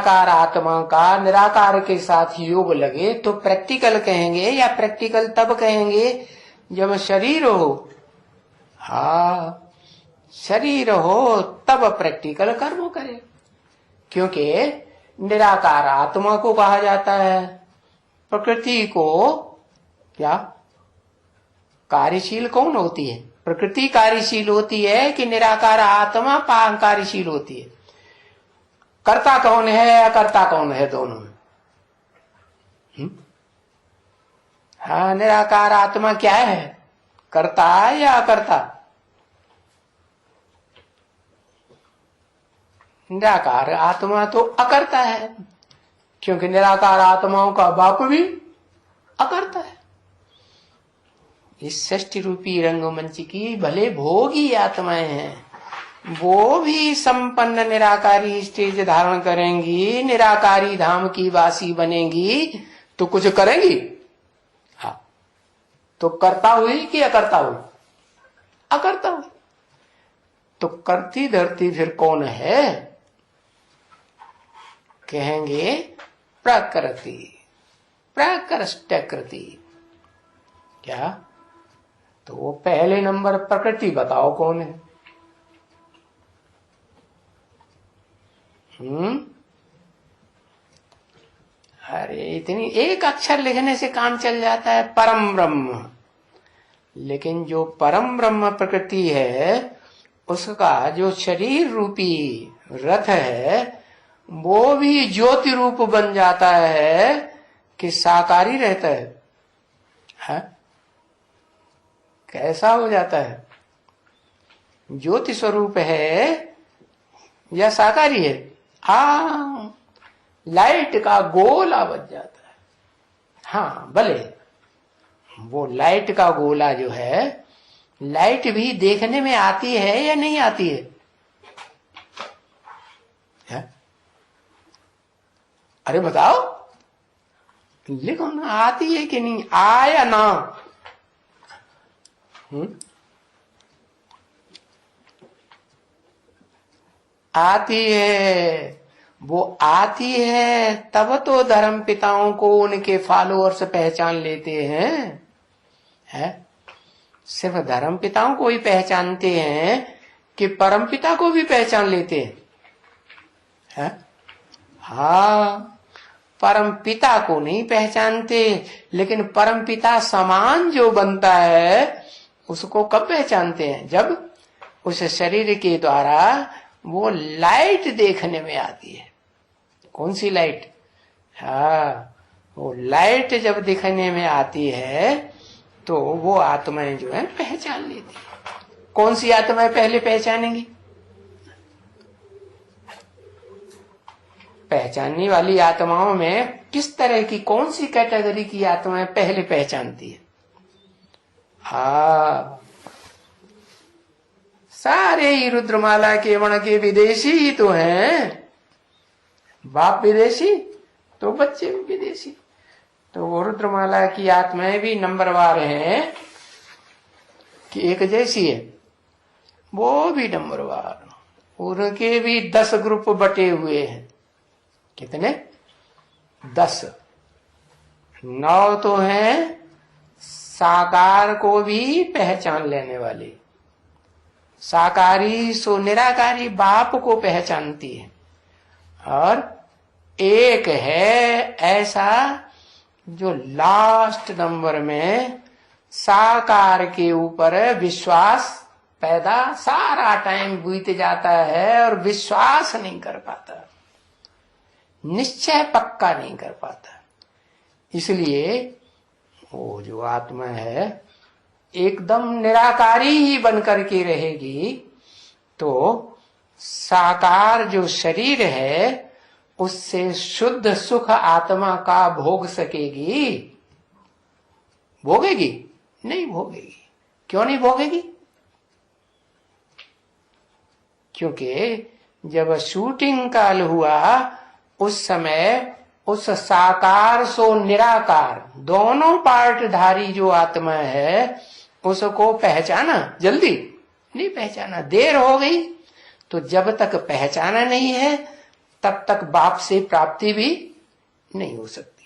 निराकार आत्मा का निराकार के साथ योग लगे तो प्रैक्टिकल कहेंगे, या प्रैक्टिकल तब कहेंगे जब शरीर हो। हाँ, शरीर हो तब प्रैक्टिकल कर्म करे, क्योंकि निराकार आत्मा को कहा जाता है। प्रकृति को क्या कार्यशील कौन होती है? प्रकृति कार्यशील होती है कि निराकार आत्मा कार्यशील होती है? कर्ता कौन है, अकर्ता कौन है? दोनों में। हाँ, निराकार आत्मा क्या है, कर्ता या अकर्ता? निराकार आत्मा तो अकर्ता है, क्योंकि निराकार आत्माओं का बाप भी अकर्ता है। इस सृष्टि रूपी रंगमंच की भले भोगी आत्माएं हैं, वो भी संपन्न निराकारी स्टेज धारण करेंगी, निराकारी धाम की वासी बनेंगी, तो कुछ करेंगी। हाँ, तो कर्ता हुई कि अकर्ता हुई? अकर्ता हुई। तो करती धरती फिर कौन है? कहेंगे प्रकृति, प्रकृष्टकृति। क्या? तो वो पहले नंबर प्रकृति बताओ कौन है? अरे इतनी एक अक्षर लिखने से काम चल जाता है, परम ब्रह्म। लेकिन जो परम ब्रह्म प्रकृति है, उसका जो शरीर रूपी रथ है, वो भी ज्योति रूप बन जाता है कि साकारी रहता है? कैसा हो जाता है? ज्योति स्वरूप है या साकारी है? हाँ, लाइट का गोला बन जाता है। हाँ, भले वो लाइट का गोला जो है, लाइट भी देखने में आती है या नहीं आती है? अरे बताओ, लिखो ना, आती है कि नहीं? आया ना? आती है। वो आती है तब तो धर्म पिताओं को उनके फॉलोअर्स पहचान लेते हैं। सिर्फ धर्म पिताओं को ही पहचानते हैं कि परम पिता को भी पहचान लेते हैं? हाँ, परम पिता को नहीं पहचानते, लेकिन परम पिता समान जो बनता है उसको कब पहचानते हैं? जब उस शरीर के द्वारा वो लाइट देखने में आती है। कौन सी लाइट? हाँ, वो लाइट जब दिखने में आती है तो वो आत्माएं जो है पहचान लेती है। कौन सी आत्माएं पहले पहचानेंगी? पहचानने वाली आत्माओं में किस तरह की, कौन सी कैटेगरी की आत्माएं पहले पहचानती है? हाँ, सारे ही रुद्रमाला के वर्ण के विदेशी ही तो हैं। बाप विदेशी तो बच्चे भी विदेशी। तो वो रुद्रमाला की आत्माएं भी नंबरवार हैं कि एक जैसी है, वो भी नंबरवार। उनके भी 10 ग्रुप बटे हुए हैं। कितने? 10। 9 तो हैं साकार को भी पहचान लेने वाले। साकारी सो निराकारी बाप को पहचानती है, और एक है ऐसा जो लास्ट नंबर में साकार के ऊपर विश्वास पैदा, सारा टाइम बीत जाता है और विश्वास नहीं कर पाता, निश्चय पक्का नहीं कर पाता। इसलिए वो जो आत्मा है एकदम निराकारी ही बनकर के रहेगी, तो साकार जो शरीर है उससे शुद्ध सुख आत्मा का भोग सकेगी? भोगेगी? नहीं भोगेगी। क्यों नहीं भोगेगी? क्योंकि जब शूटिंग काल हुआ उस समय उस साकार सो निराकार दोनों पार्टधारी जो आत्मा है उसको पहचाना? जल्दी नहीं पहचाना, देर हो गई। तो जब तक पहचाना नहीं है तब तक बाप से प्राप्ति भी नहीं हो सकती।